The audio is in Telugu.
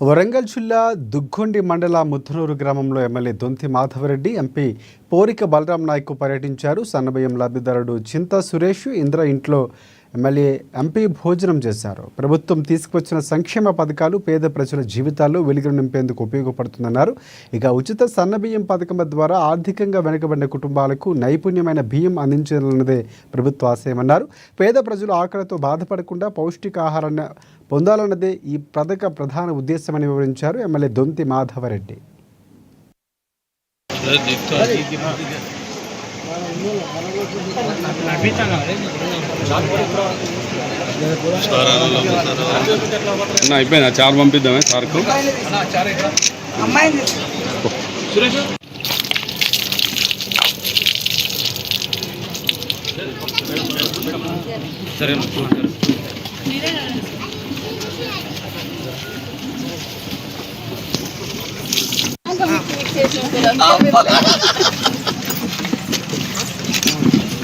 వరంగల్ జిల్లా దుగ్గొండి మండల ముద్దనూరు గ్రామంలో ఎమ్మెల్యే దొంతి మాధవరెడ్డి, ఎంపీ పోరిక బలరాం నాయక్ పర్యటించారు. సన్నబియ్యం లబ్ధిదారుడు చింతా సురేష్ ఇంద్ర ఇంట్లో ఎమ్మెల్యే, ఎంపీ భోజనం చేశారు. ప్రభుత్వం తీసుకువచ్చిన సంక్షేమ పథకాలు పేద ప్రజల జీవితాల్లో వెలుగులు నింపేందుకు ఉపయోగపడుతుందన్నారు. ఇక ఉచిత సన్నబియ్యం పథకం ద్వారా ఆర్థికంగా వెనుకబడిన కుటుంబాలకు నైపుణ్యమైన బియ్యం అందించాలన్నదే ప్రభుత్వ ఆశయమన్నారు. పేద ప్రజలు ఆకలితో బాధపడకుండా పౌష్టికాహారాన్ని పొందాలన్నదే ఈ పథక ప్రధాన ఉద్దేశమని వివరించారు ఎమ్మెల్యే దొంతి మాధవరెడ్డి. అయిపోయిందా? చాలు పంపిద్దామే సార్కు. సరే